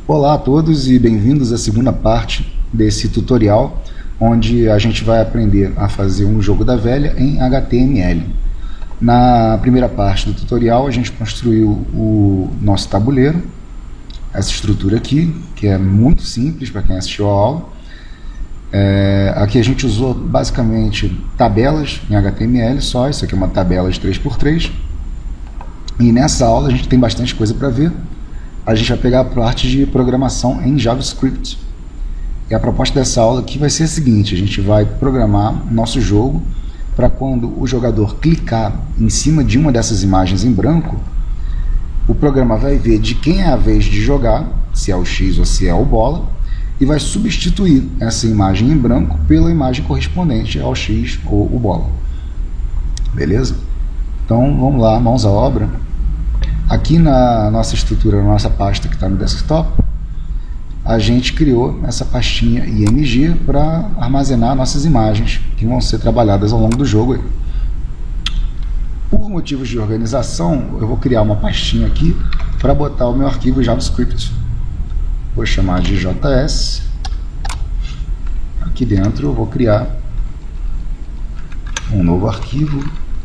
Olá a todos e bem-vindos à segunda parte desse tutorial, onde a gente vai aprender a fazer um jogo da velha em HTML. Na primeira parte do tutorial a gente construiu o nosso tabuleiro, essa estrutura aqui, que é muito simples para quem assistiu a aula. Aqui a gente usou basicamente tabelas em HTML só, isso aqui é uma tabela de 3x3. E nessa aula a gente tem bastante coisa para ver. A gente vai pegar a parte de programação em JavaScript. E a proposta dessa aula aqui vai ser a seguinte: a gente vai programar nosso jogo para quando o jogador clicar em cima de uma dessas imagens em branco, o programa vai ver de quem é a vez de jogar, se é o X ou se é o bola, e vai substituir essa imagem em branco pela imagem correspondente ao X ou o bola. Beleza? Então vamos lá, mãos à obra. Aqui na nossa estrutura, na nossa pasta que está no desktop, a gente criou essa pastinha IMG para armazenar nossas imagens que vão ser trabalhadas ao longo do jogo. Por motivos de organização, eu vou criar uma pastinha aqui para botar o meu arquivo JavaScript. Vou chamar de JS. Aqui dentro eu vou criar um novo arquivo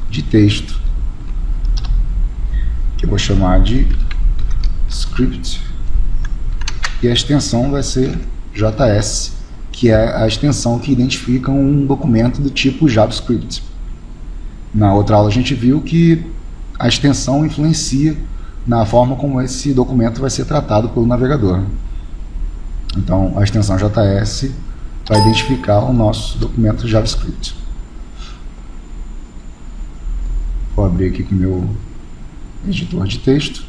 de texto, que eu vou chamar de script, e a extensão vai ser JS, que é a extensão que identifica um documento do tipo JavaScript. Na outra aula a gente viu que a extensão influencia na forma como esse documento vai ser tratado pelo navegador. Então a extensão JS vai identificar o nosso documento JavaScript. Vou abrir aqui com o meu editor de texto.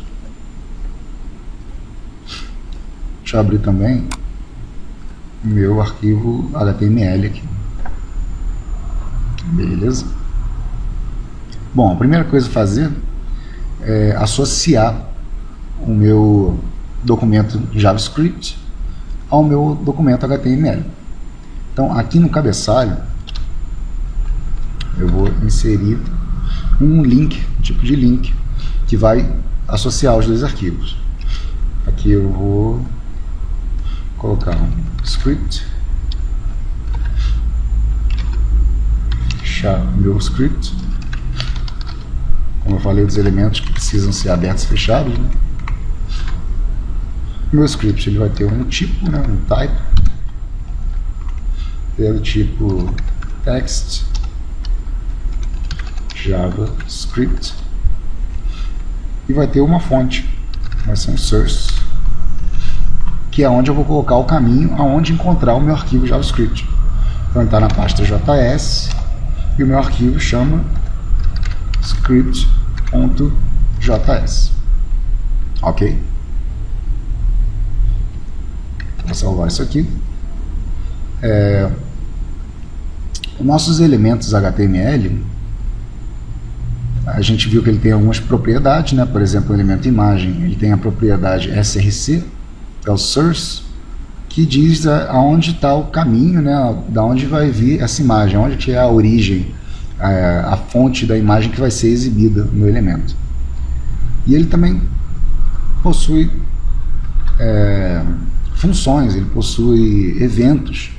Deixa eu abrir também o meu arquivo HTML aqui. Beleza? Bom, a primeira coisa a fazer é associar o meu documento JavaScript ao meu documento HTML. Então, aqui no cabeçalho, eu vou inserir um link, um tipo de link, que vai associar os dois arquivos. Aqui eu vou colocar um script, fechar o meu script. Como eu falei, dos elementos que precisam ser abertos e fechados, né? O meu script ele vai ter um tipo, né, um type, pelo tipo text JavaScript, e vai ter uma fonte, vai ser um source, que é onde eu vou colocar o caminho aonde encontrar o meu arquivo JavaScript. Então ele está na pasta JS e o meu arquivo chama script.js. Ok? Vou salvar isso aqui. Os nossos elementos HTML, a gente viu que ele tem algumas propriedades, né? Por exemplo, o elemento imagem, ele tem a propriedade src, é o source, que diz aonde está o caminho, né? Da onde vai vir essa imagem, onde que é a origem, a fonte da imagem que vai ser exibida no elemento. E ele também possui funções, ele possui eventos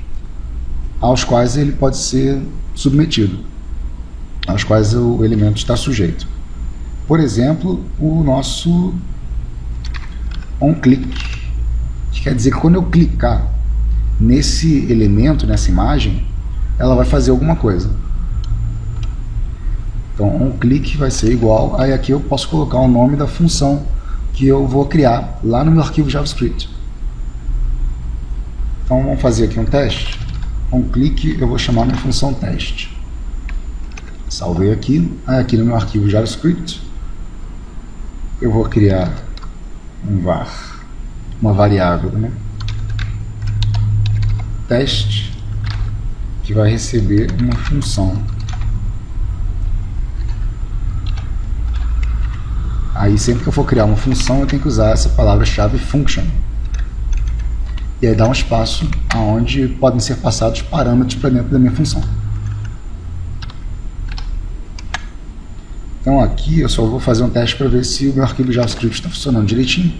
aos quais ele pode ser submetido, aos quais o elemento está sujeito. Por exemplo, o nosso onClick, que quer dizer que quando eu clicar nesse elemento, nessa imagem, ela vai fazer alguma coisa. Então, onClick vai ser igual, aí aqui eu posso colocar o nome da função que eu vou criar lá no meu arquivo JavaScript. Então, vamos fazer aqui um teste. OnClick, eu vou chamar minha função teste. Salvei aqui. Aí aqui no meu arquivo JavaScript, eu vou criar um var, uma variável, né? Teste, que vai receber uma função. Aí sempre que eu for criar uma função, eu tenho que usar essa palavra-chave function. E aí dá um espaço onde podem ser passados parâmetros para dentro da minha função. Então aqui eu só vou fazer um teste para ver se o meu arquivo JavaScript está funcionando direitinho.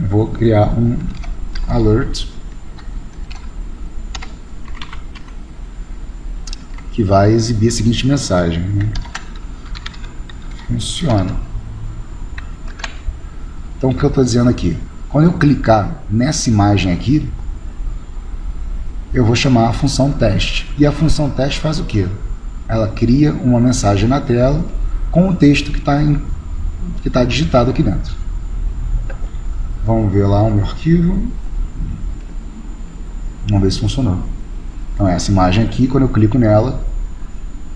vou criar um alert que vai exibir a seguinte mensagem, né? Funciona. Então o que eu estou dizendo aqui? Quando eu clicar nessa imagem aqui, eu vou chamar a função teste. E a função teste faz o quê? Ela cria uma mensagem na tela com o texto que está digitado aqui dentro. Vamos ver lá o meu arquivo. Vamos ver se funcionou. Então essa imagem aqui, quando eu clico nela,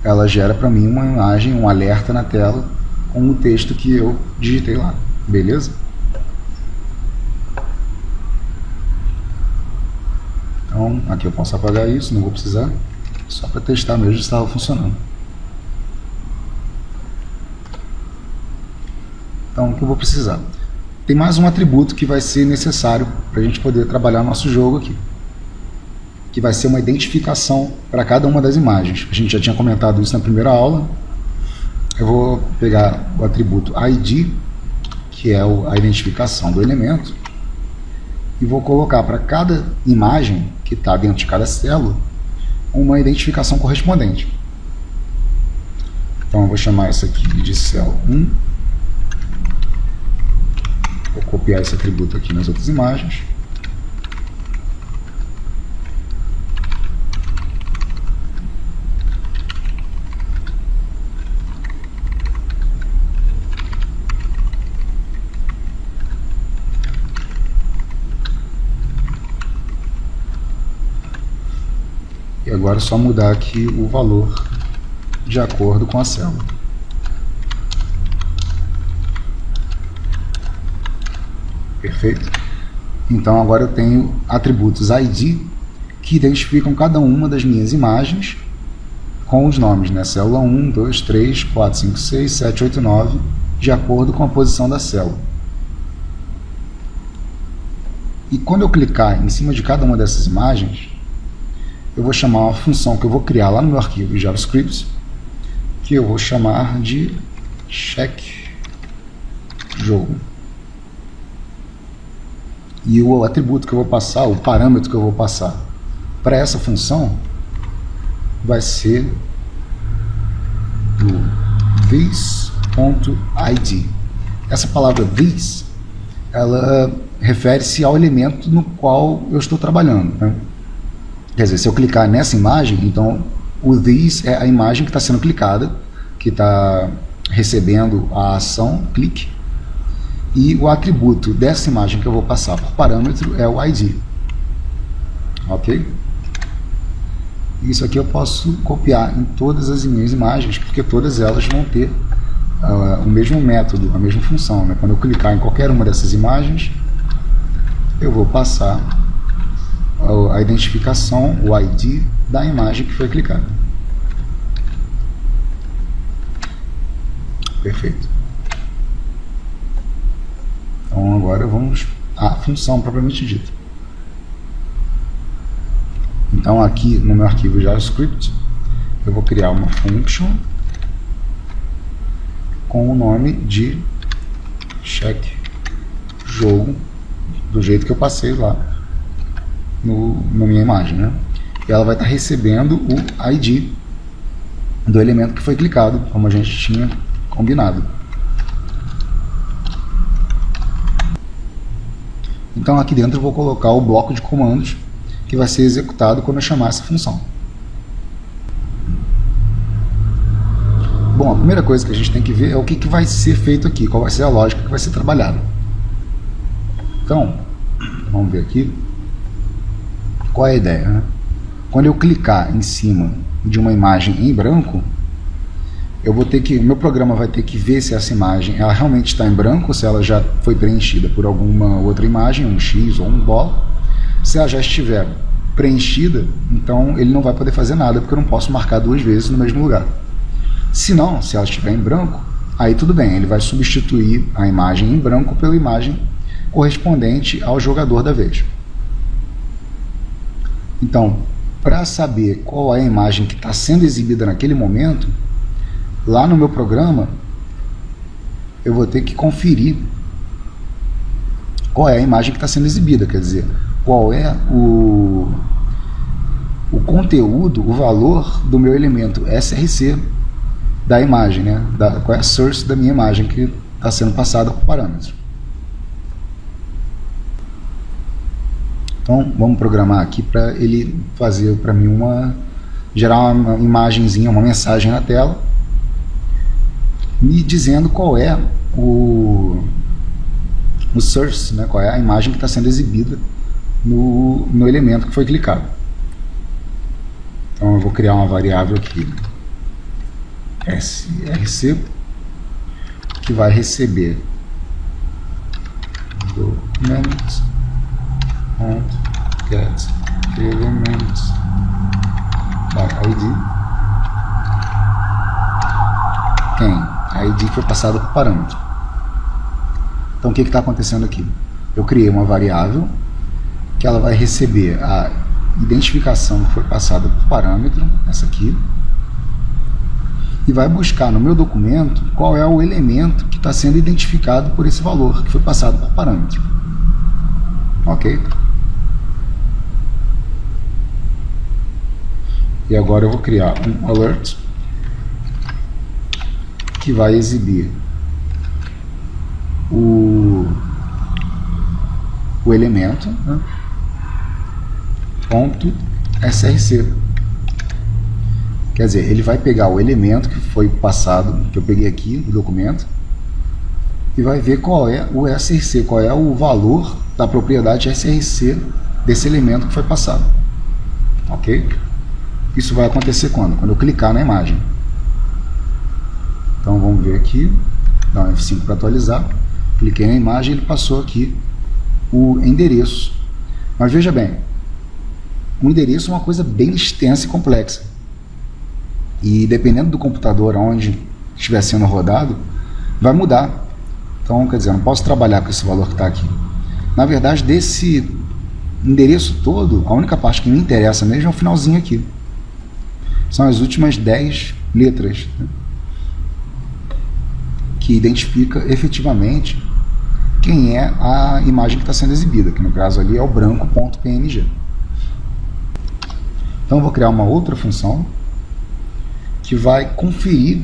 ela gera para mim uma imagem, um alerta na tela com o texto que eu digitei lá. Beleza? Então aqui eu posso apagar isso, não vou precisar. Só para testar mesmo se estava funcionando. Então o que eu vou precisar? Tem mais um atributo que vai ser necessário para a gente poder trabalhar nosso jogo aqui, que vai ser uma identificação para cada uma das imagens. A gente já tinha comentado isso na primeira aula. Eu vou pegar o atributo ID, que é a identificação do elemento, e vou colocar para cada imagem que está dentro de cada célula uma identificação correspondente. Então eu vou chamar essa aqui de célula 1. Vou copiar esse atributo aqui nas outras imagens. E agora é só mudar aqui o valor de acordo com a célula. Perfeito? Então agora eu tenho atributos ID que identificam cada uma das minhas imagens com os nomes, né? Célula 1, 2, 3, 4, 5, 6, 7, 8, 9, de acordo com a posição da célula. E quando eu clicar em cima de cada uma dessas imagens, eu vou chamar uma função que eu vou criar lá no meu arquivo de JavaScript, que eu vou chamar de checkJogo. E o atributo que eu vou passar, o parâmetro que eu vou passar para essa função vai ser o this.id. Essa palavra this, ela refere-se ao elemento no qual eu estou trabalhando, né? Quer dizer, se eu clicar nessa imagem, então o this é a imagem que está sendo clicada, que está recebendo a ação clique, e o atributo dessa imagem que eu vou passar por parâmetro é o ID. Ok? Isso aqui eu posso copiar em todas as minhas imagens, porque todas elas vão ter o mesmo método, a mesma função, né? Quando eu clicar em qualquer uma dessas imagens, eu vou passar a identificação, o ID da imagem que foi clicada. Perfeito. Então agora vamos à função propriamente dita. Então aqui no meu arquivo JavaScript eu vou criar uma function com o nome de checkJogo, do jeito que eu passei lá na minha imagem, né? E ela vai estar recebendo o ID do elemento que foi clicado, como a gente tinha combinado. Então aqui dentro eu vou colocar o bloco de comandos que vai ser executado quando eu chamar essa função. Bom, a primeira coisa que a gente tem que ver é o que vai ser feito aqui, qual vai ser a lógica que vai ser trabalhada. Então, vamos ver aqui. Qual é a ideia, né? Quando eu clicar em cima de uma imagem em branco, o meu programa vai ter que ver se essa imagem ela realmente está em branco, se ela já foi preenchida por alguma outra imagem, um X ou um bola. Se ela já estiver preenchida, então ele não vai poder fazer nada, porque eu não posso marcar duas vezes no mesmo lugar. Se não, se ela estiver em branco, aí tudo bem, ele vai substituir a imagem em branco pela imagem correspondente ao jogador da vez. Então, para saber qual é a imagem que está sendo exibida naquele momento, lá no meu programa, eu vou ter que conferir qual é a imagem que está sendo exibida, quer dizer, qual é o conteúdo, o valor do meu elemento src da imagem, né? Qual é a source da minha imagem que está sendo passada por parâmetro. Então vamos programar aqui para ele fazer para mim gerar uma imagenzinha, uma mensagem na tela, me dizendo qual é o source, né? Qual é a imagem que está sendo exibida no elemento que foi clicado. Então eu vou criar uma variável aqui, src, que vai receber document.get elements by id, a id que foi passada por parâmetro. Então o que está acontecendo aqui? Eu criei uma variável que ela vai receber a identificação que foi passada por parâmetro, essa aqui, e vai buscar no meu documento qual é o elemento que está sendo identificado por esse valor que foi passado por parâmetro. Ok? E agora eu vou criar um alert que vai exibir o elemento, né? Ponto .src. Quer dizer, ele vai pegar o elemento que foi passado, que eu peguei aqui no documento, e vai ver qual é o src, qual é o valor da propriedade src desse elemento que foi passado. Ok? Isso vai acontecer quando? Quando eu clicar na imagem. Então vamos ver aqui, dá um F5 para atualizar. Cliquei na imagem, ele passou aqui o endereço. Mas veja bem, o endereço é uma coisa bem extensa e complexa. E dependendo do computador onde estiver sendo rodado, vai mudar. Então, quer dizer, eu não posso trabalhar com esse valor que está aqui. Na verdade, desse endereço todo, a única parte que me interessa mesmo é o finalzinho aqui. São as últimas 10 letras, né, que identifica efetivamente quem é a imagem que está sendo exibida, que no caso ali é o branco.png. Então eu vou criar uma outra função que vai conferir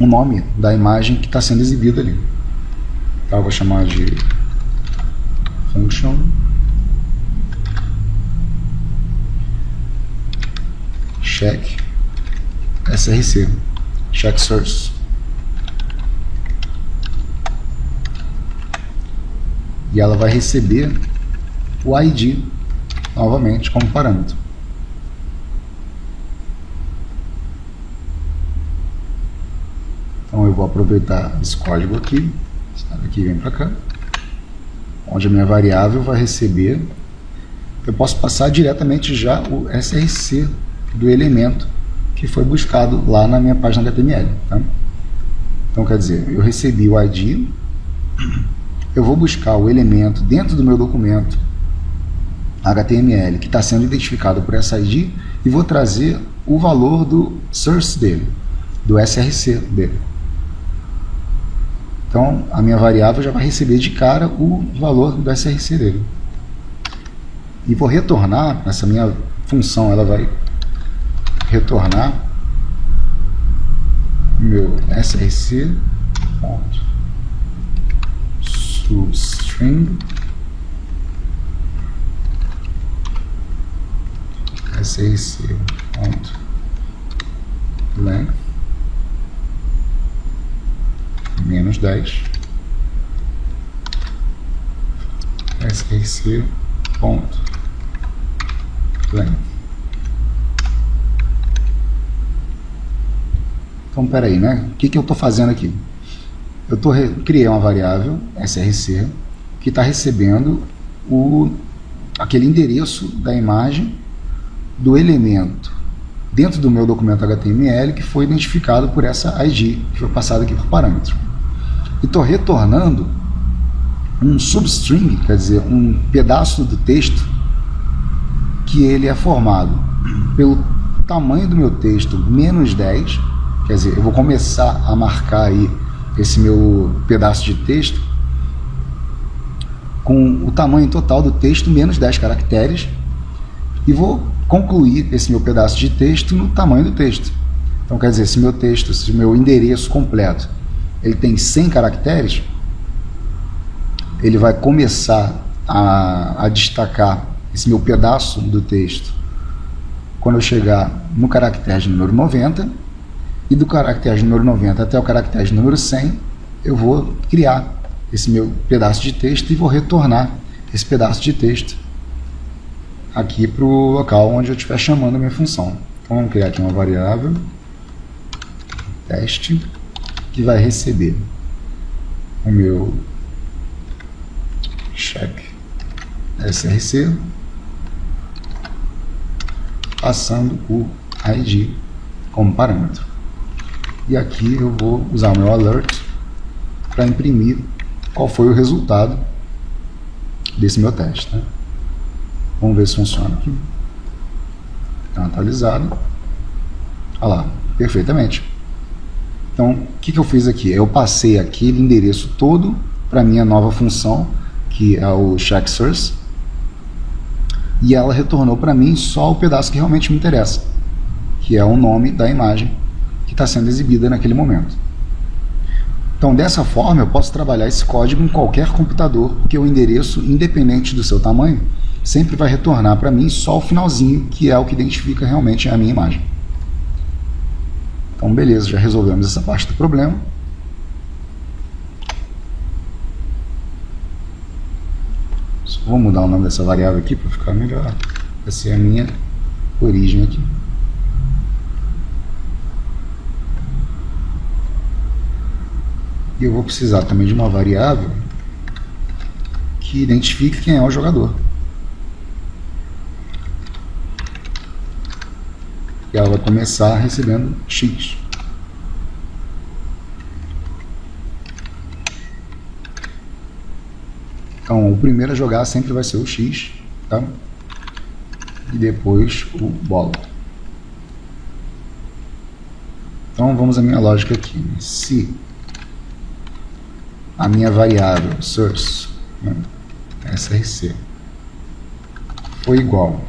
o nome da imagem que está sendo exibida ali. Então eu vou chamar de function check src, check source. E ela vai receber o ID novamente como parâmetro. Então eu vou aproveitar esse código aqui, sai daqui e vem para cá, onde a minha variável vai receber. Eu posso passar diretamente já o src do elemento que foi buscado lá na minha página HTML. Tá? Então quer dizer, eu recebi o ID, eu vou buscar o elemento dentro do meu documento HTML que está sendo identificado por essa ID e vou trazer o valor do source dele, do src dele. Então a minha variável já vai receber de cara o valor do src dele. E vou retornar, essa minha função ela vai retornar meu src substring src length menos 10 src length. Então, peraí, né? O que eu estou fazendo aqui? Eu criei uma variável src que está recebendo aquele endereço da imagem do elemento dentro do meu documento HTML que foi identificado por essa ID, que foi passada aqui por parâmetro. E estou retornando um substring, quer dizer, um pedaço do texto que ele é formado pelo tamanho do meu texto menos 10, quer dizer, eu vou começar a marcar aí esse meu pedaço de texto com o tamanho total do texto menos 10 caracteres e vou concluir esse meu pedaço de texto no tamanho do texto. Então, quer dizer, se meu texto, se o meu endereço completo ele tem 100 caracteres, ele vai começar a destacar esse meu pedaço do texto quando eu chegar no caractere de número 90, e do caractere de número 90 até o caractere de número 100, eu vou criar esse meu pedaço de texto e vou retornar esse pedaço de texto aqui para o local onde eu estiver chamando a minha função. Então vamos criar aqui uma variável teste que vai receber o meu check src passando o ID como parâmetro. E aqui eu vou usar o meu alert para imprimir qual foi o resultado desse meu teste, né? Vamos ver se funciona aqui. Está atualizado. Olha lá, perfeitamente. Então, o que eu fiz aqui? Eu passei aquele endereço todo para a minha nova função, que é o check source, e ela retornou para mim só o pedaço que realmente me interessa, que é o nome da imagem que está sendo exibida naquele momento. Então, dessa forma, eu posso trabalhar esse código em qualquer computador, porque o endereço, independente do seu tamanho, sempre vai retornar para mim só o finalzinho, que é o que identifica realmente a minha imagem. Então, beleza, já resolvemos essa parte do problema. Só vou mudar o nome dessa variável aqui para ficar melhor. Essa é a minha origem aqui. E eu vou precisar também de uma variável que identifique quem é o jogador. E ela vai começar recebendo X. Então, o primeiro a jogar sempre vai ser o X, tá? E depois o bola. Então, vamos à minha lógica aqui. Se a minha variável source, né, src, foi igual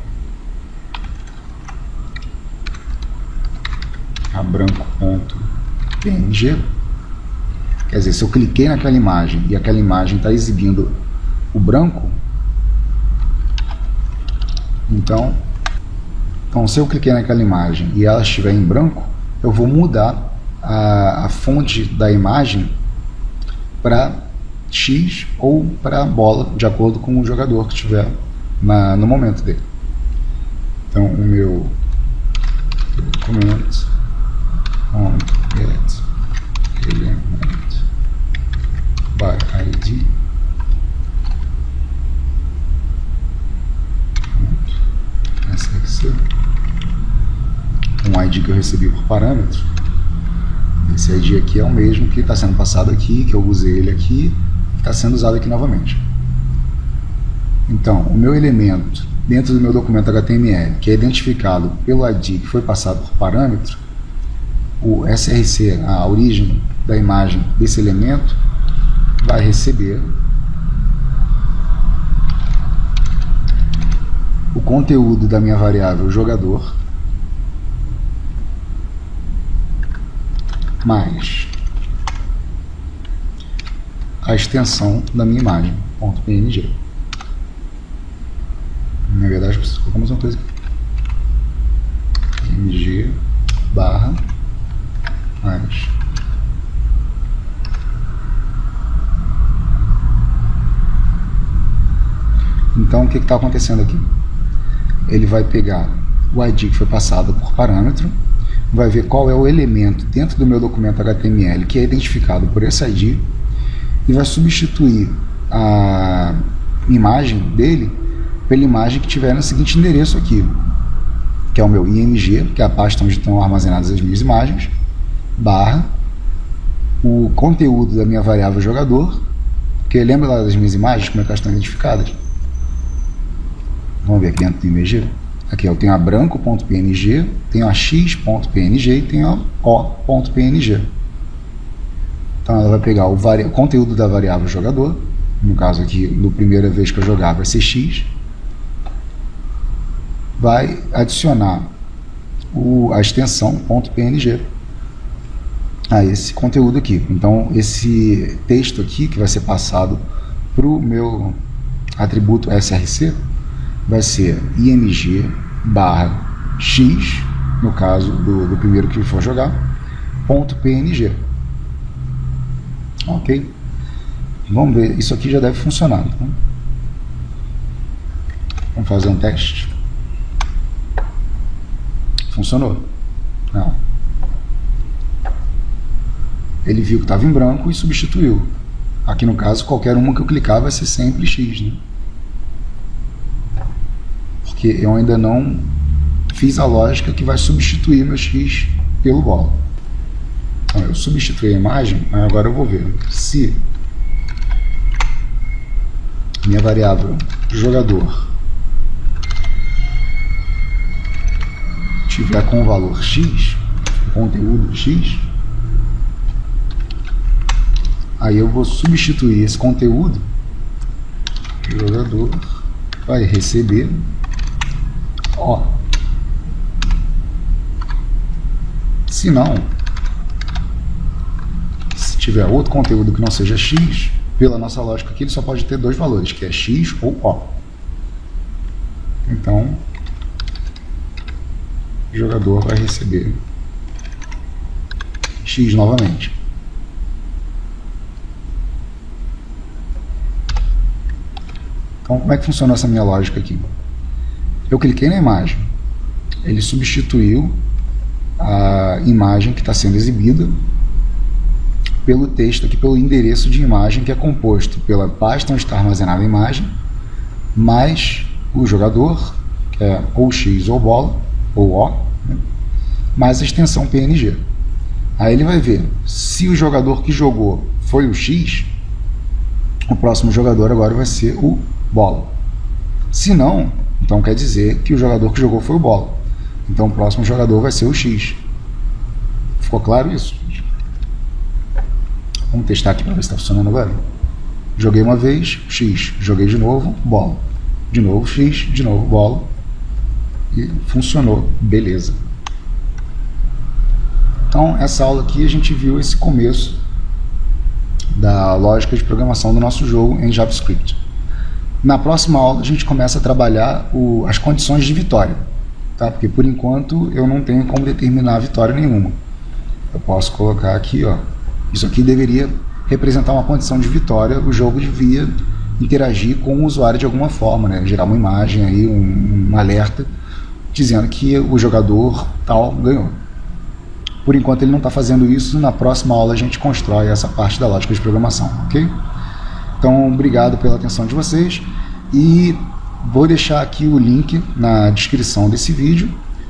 a branco.png, quer dizer, se eu cliquei naquela imagem e aquela imagem está exibindo o branco, então se eu cliquei naquela imagem e ela estiver em branco, eu vou mudar a fonte da imagem para X ou para bola, de acordo com o jogador que estiver no momento dele. Então, o meu documento get element by ID src, um ID que eu recebi por parâmetro. Esse ID aqui é o mesmo que está sendo passado aqui, que eu usei ele aqui, está sendo usado aqui novamente. Então, o meu elemento dentro do meu documento HTML, que é identificado pelo ID que foi passado por parâmetro, o src, a origem da imagem desse elemento, vai receber o conteúdo da minha variável jogador mais a extensão da minha imagem, .png. Na verdade, preciso colocar mais uma coisa aqui. png barra mais então o que está acontecendo aqui? Ele vai pegar o ID que foi passado por parâmetro, vai ver qual é o elemento dentro do meu documento HTML que é identificado por esse ID e vai substituir a imagem dele pela imagem que tiver no seguinte endereço aqui, que é o meu img, que é a pasta onde estão armazenadas as minhas imagens, barra o conteúdo da minha variável jogador, porque lembra lá das minhas imagens, como é que elas estão identificadas? Vamos ver aqui dentro do img. Aqui eu tenho a branco.png, tenho a x.png e tenho a o.png. Então ela vai pegar o conteúdo da variável jogador, no caso aqui, na primeira vez que eu jogar vai ser x, vai adicionar a extensão .png a esse conteúdo aqui. Então esse texto aqui que vai ser passado para o meu atributo src vai ser img barra x, no caso do primeiro que for jogar, .png. Ok? Vamos ver, isso aqui já deve funcionar. Então, vamos fazer um teste. Funcionou? Não. Ele viu que estava em branco e substituiu. Aqui no caso, qualquer uma que eu clicar vai ser sempre x, né? Porque eu ainda não fiz a lógica que vai substituir meu x pelo bola. Então, eu substituí a imagem, agora eu vou ver se minha variável jogador tiver com o valor x, conteúdo x, aí eu vou substituir esse conteúdo, o jogador vai receber O. Se não, se tiver outro conteúdo que não seja x, pela nossa lógica aqui, ele só pode ter dois valores, que é x ou O. Então, o jogador vai receber x novamente. Então, como é que funciona essa minha lógica aqui? Eu cliquei na imagem, ele substituiu a imagem que está sendo exibida pelo texto aqui, pelo endereço de imagem que é composto pela pasta onde está armazenada a imagem, mais o jogador, que é ou x ou bola, ou O, né, mais a extensão PNG. Aí ele vai ver se o jogador que jogou foi o x, o próximo jogador agora vai ser o bola. Se não, então quer dizer que o jogador que jogou foi o bola. Então o próximo jogador vai ser o x. Ficou claro isso? Vamos testar aqui para ver se está funcionando agora. Joguei uma vez, x. Joguei de novo, bola. De novo, x. De novo, bola. E funcionou. Beleza. Então, essa aula aqui a gente viu esse começo da lógica de programação do nosso jogo em JavaScript. Na próxima aula a gente começa a trabalhar as condições de vitória, tá? Porque por enquanto eu não tenho como determinar vitória nenhuma. Eu posso colocar aqui, ó, isso aqui deveria representar uma condição de vitória, o jogo devia interagir com o usuário de alguma forma, né? Gerar uma imagem aí, um alerta dizendo que o jogador tal ganhou. Por enquanto ele não está fazendo isso, na próxima aula a gente constrói essa parte da lógica de programação, ok? Então, obrigado pela atenção de vocês e vou deixar aqui o link na descrição desse vídeo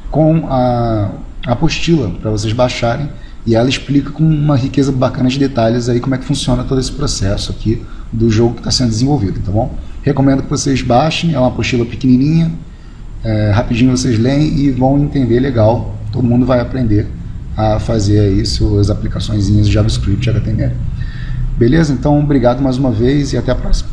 com a apostila para vocês baixarem, e ela explica com uma riqueza bacana de detalhes aí como é que funciona todo esse processo aqui do jogo que está sendo desenvolvido, tá bom? Recomendo que vocês baixem, é uma apostila pequenininha, rapidinho vocês leem e vão entender legal, todo mundo vai aprender a fazer aí suas aplicações de JavaScript e HTML. Beleza? Então, obrigado mais uma vez e até a próxima.